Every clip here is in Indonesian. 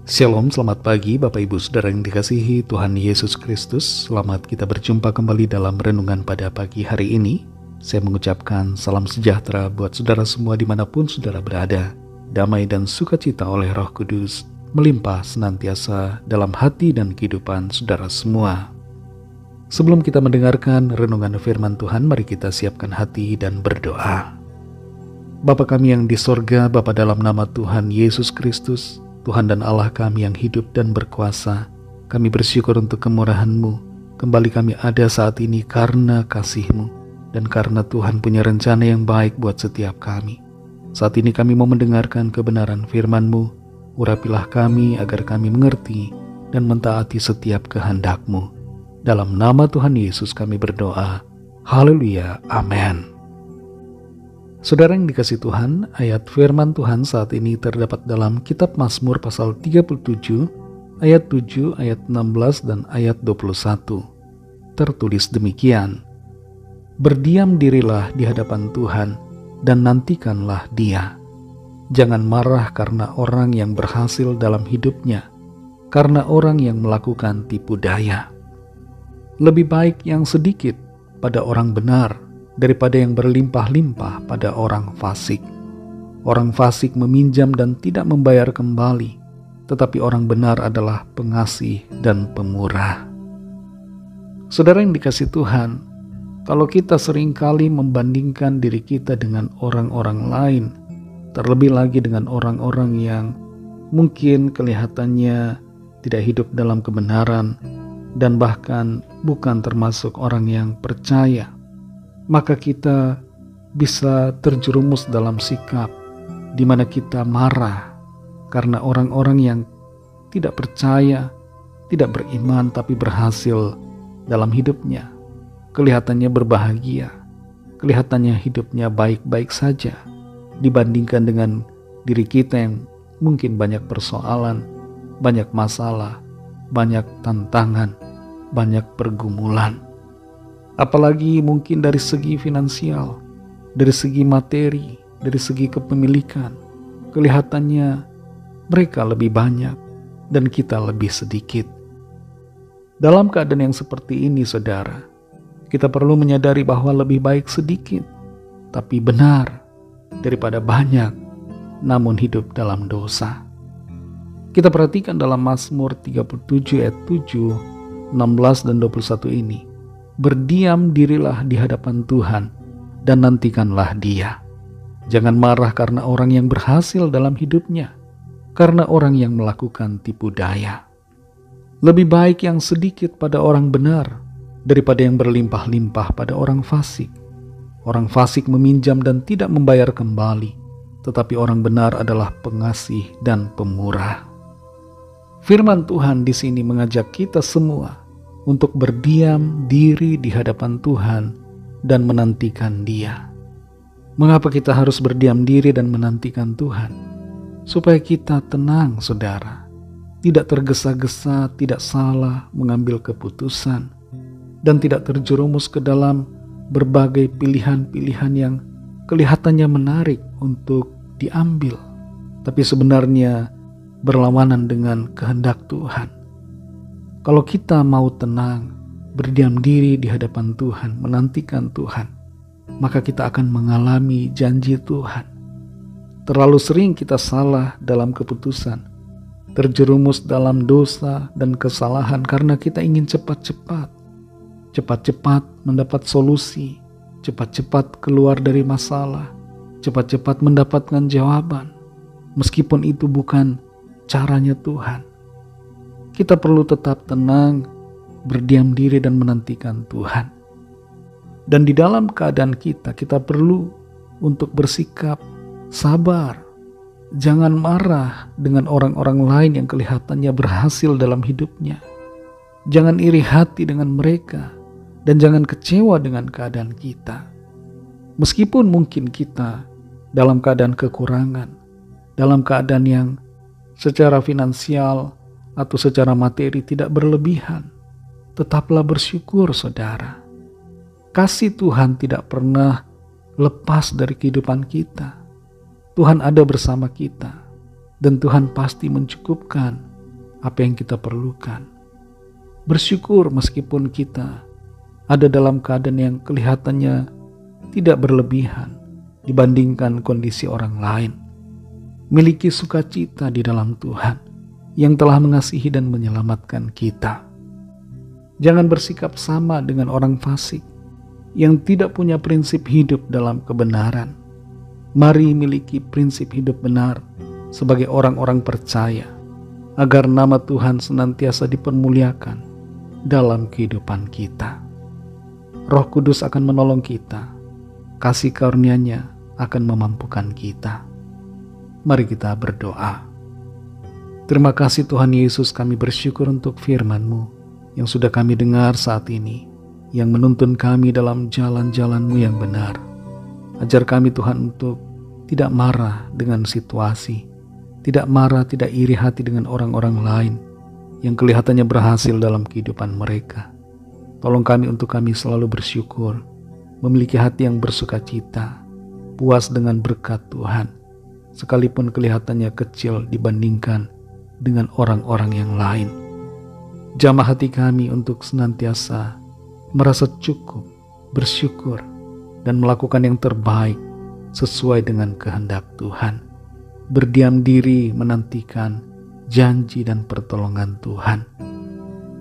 Shalom, selamat pagi Bapak Ibu Saudara yang dikasihi Tuhan Yesus Kristus. Selamat kita berjumpa kembali dalam renungan pada pagi hari ini. Saya mengucapkan salam sejahtera buat saudara semua dimanapun saudara berada. Damai dan sukacita oleh Roh Kudus melimpah senantiasa dalam hati dan kehidupan saudara semua. Sebelum kita mendengarkan renungan firman Tuhan, mari kita siapkan hati dan berdoa. Bapa kami yang di sorga, Bapa dalam nama Tuhan Yesus Kristus, Tuhan dan Allah kami yang hidup dan berkuasa, kami bersyukur untuk kemurahan-Mu. Kembali kami ada saat ini karena kasih-Mu, dan karena Tuhan punya rencana yang baik buat setiap kami. Saat ini kami mau mendengarkan kebenaran firman-Mu. Urapilah kami agar kami mengerti dan mentaati setiap kehendak-Mu. Dalam nama Tuhan Yesus kami berdoa. Haleluya, amin. Saudara yang dikasihi Tuhan, ayat firman Tuhan saat ini terdapat dalam kitab Mazmur pasal 37, ayat 7, ayat 16, dan ayat 21. Tertulis demikian, "Berdiam dirilah di hadapan Tuhan, dan nantikanlah Dia. Jangan marah karena orang yang berhasil dalam hidupnya, karena orang yang melakukan tipu daya. Lebih baik yang sedikit pada orang benar, daripada yang berlimpah-limpah pada orang fasik. Orang fasik meminjam dan tidak membayar kembali, tetapi orang benar adalah pengasih dan pemurah." Saudara yang dikasihi Tuhan, kalau kita seringkali membandingkan diri kita dengan orang-orang lain, terlebih lagi dengan orang-orang yang mungkin kelihatannya tidak hidup dalam kebenaran dan bahkan bukan termasuk orang yang percaya, maka kita bisa terjerumus dalam sikap di mana kita marah karena orang-orang yang tidak percaya, tidak beriman tapi berhasil dalam hidupnya. Kelihatannya berbahagia, kelihatannya hidupnya baik-baik saja dibandingkan dengan diri kita yang mungkin banyak persoalan, banyak masalah, banyak tantangan, banyak pergumulan. Apalagi mungkin dari segi finansial, dari segi materi, dari segi kepemilikan, kelihatannya mereka lebih banyak dan kita lebih sedikit. Dalam keadaan yang seperti ini, saudara, kita perlu menyadari bahwa lebih baik sedikit, tapi benar, daripada banyak, namun hidup dalam dosa. Kita perhatikan dalam Mazmur 37 ayat 7, 16 dan 21 ini. "Berdiam dirilah di hadapan Tuhan dan nantikanlah Dia. Jangan marah karena orang yang berhasil dalam hidupnya, karena orang yang melakukan tipu daya. Lebih baik yang sedikit pada orang benar daripada yang berlimpah-limpah pada orang fasik. Orang fasik meminjam dan tidak membayar kembali, tetapi orang benar adalah pengasih dan pemurah." Firman Tuhan di sini mengajak kita semua untuk berdiam diri di hadapan Tuhan dan menantikan Dia. Mengapa kita harus berdiam diri dan menantikan Tuhan? Supaya kita tenang, saudara. Tidak tergesa-gesa, tidak salah mengambil keputusan, dan tidak terjerumus ke dalam berbagai pilihan-pilihan yang kelihatannya menarik untuk diambil, tapi sebenarnya berlawanan dengan kehendak Tuhan. Kalau kita mau tenang, berdiam diri di hadapan Tuhan, menantikan Tuhan, maka kita akan mengalami janji Tuhan. Terlalu sering kita salah dalam keputusan, terjerumus dalam dosa dan kesalahan karena kita ingin cepat-cepat mendapat solusi, cepat-cepat keluar dari masalah, cepat-cepat mendapatkan jawaban, meskipun itu bukan caranya Tuhan. Kita perlu tetap tenang, berdiam diri dan menantikan Tuhan. Dan di dalam keadaan kita perlu untuk bersikap sabar. Jangan marah dengan orang-orang lain yang kelihatannya berhasil dalam hidupnya. Jangan iri hati dengan mereka dan jangan kecewa dengan keadaan kita. Meskipun mungkin kita dalam keadaan kekurangan, dalam keadaan yang secara finansial atau secara materi tidak berlebihan, tetaplah bersyukur, saudara. Kasih Tuhan tidak pernah lepas dari kehidupan kita. Tuhan ada bersama kita, dan Tuhan pasti mencukupkan apa yang kita perlukan. Bersyukur meskipun kita ada dalam keadaan yang kelihatannya tidak berlebihan dibandingkan kondisi orang lain. Miliki sukacita di dalam Tuhan yang telah mengasihi dan menyelamatkan kita. Jangan bersikap sama dengan orang fasik yang tidak punya prinsip hidup dalam kebenaran. Mari miliki prinsip hidup benar sebagai orang-orang percaya, agar nama Tuhan senantiasa dipermuliakan dalam kehidupan kita. Roh Kudus akan menolong kita, kasih karunia-Nya akan memampukan kita. Mari kita berdoa. Terima kasih Tuhan Yesus, kami bersyukur untuk firman-Mu yang sudah kami dengar saat ini, yang menuntun kami dalam jalan-jalan-Mu yang benar. Ajar kami Tuhan untuk tidak marah dengan situasi, tidak marah, tidak iri hati dengan orang-orang lain yang kelihatannya berhasil dalam kehidupan mereka. Tolong kami untuk kami selalu bersyukur, memiliki hati yang bersukacita, puas dengan berkat Tuhan, sekalipun kelihatannya kecil dibandingkan dengan orang-orang yang lain. Jamah hati kami untuk senantiasa merasa cukup, bersyukur, dan melakukan yang terbaik sesuai dengan kehendak Tuhan. Berdiam diri menantikan janji dan pertolongan Tuhan.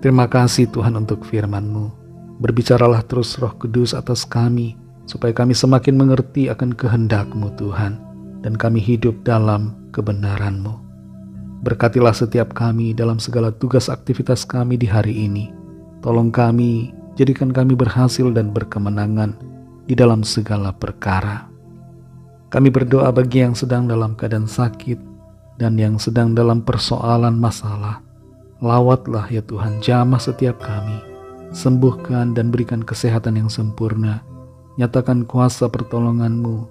Terima kasih Tuhan untuk firman-Mu. Berbicaralah terus Roh Kudus atas kami, supaya kami semakin mengerti akan kehendak-Mu Tuhan, dan kami hidup dalam kebenaran-Mu. Berkatilah setiap kami dalam segala tugas aktivitas kami di hari ini. Tolong kami, jadikan kami berhasil dan berkemenangan di dalam segala perkara. Kami berdoa bagi yang sedang dalam keadaan sakit dan yang sedang dalam persoalan masalah. Lawatlah ya Tuhan, jamah setiap kami. Sembuhkan dan berikan kesehatan yang sempurna. Nyatakan kuasa pertolongan-Mu,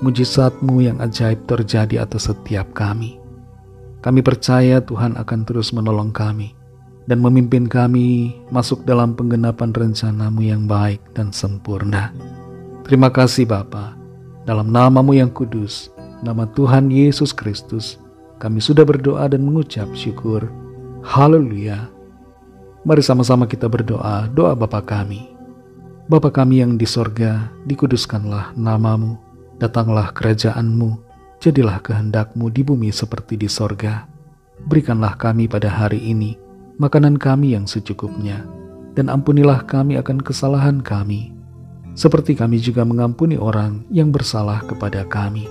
mujizat-Mu yang ajaib terjadi atas setiap kami. Kami percaya Tuhan akan terus menolong kami dan memimpin kami masuk dalam penggenapan rencana-Mu yang baik dan sempurna. Terima kasih Bapa. Dalam nama-Mu yang kudus, nama Tuhan Yesus Kristus, kami sudah berdoa dan mengucap syukur. Haleluya. Mari sama-sama kita berdoa, doa Bapa kami. Bapa kami yang di sorga, dikuduskanlah nama-Mu, datanglah kerajaan-Mu, jadilah kehendak-Mu di bumi seperti di sorga. Berikanlah kami pada hari ini makanan kami yang secukupnya, dan ampunilah kami akan kesalahan kami, seperti kami juga mengampuni orang yang bersalah kepada kami.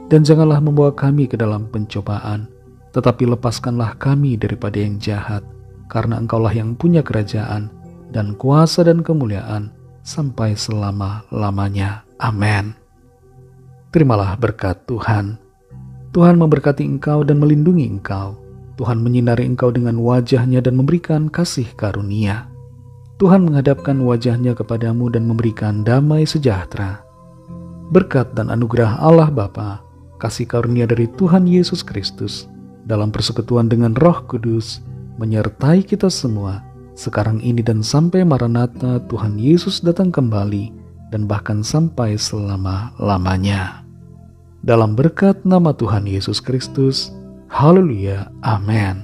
Dan janganlah membawa kami ke dalam pencobaan, tetapi lepaskanlah kami daripada yang jahat, karena Engkaulah yang punya kerajaan dan kuasa dan kemuliaan sampai selama-lamanya. Amin. Terimalah berkat Tuhan. Tuhan memberkati engkau dan melindungi engkau. Tuhan menyinari engkau dengan wajah-Nya dan memberikan kasih karunia. Tuhan menghadapkan wajah-Nya kepadamu dan memberikan damai sejahtera. Berkat dan anugerah Allah Bapa, kasih karunia dari Tuhan Yesus Kristus, dalam persekutuan dengan Roh Kudus, menyertai kita semua, sekarang ini dan sampai Maranatha Tuhan Yesus datang kembali, dan bahkan sampai selama-lamanya. Dalam berkat nama Tuhan Yesus Kristus, haleluya, amin.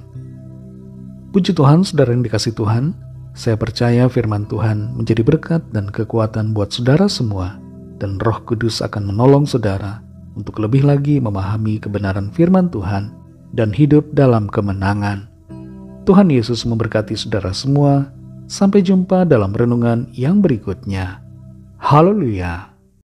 Puji Tuhan, saudara yang dikasih Tuhan, saya percaya firman Tuhan menjadi berkat dan kekuatan buat saudara semua, dan Roh Kudus akan menolong saudara untuk lebih lagi memahami kebenaran firman Tuhan dan hidup dalam kemenangan. Tuhan Yesus memberkati saudara semua. Sampai jumpa dalam renungan yang berikutnya. Haleluya.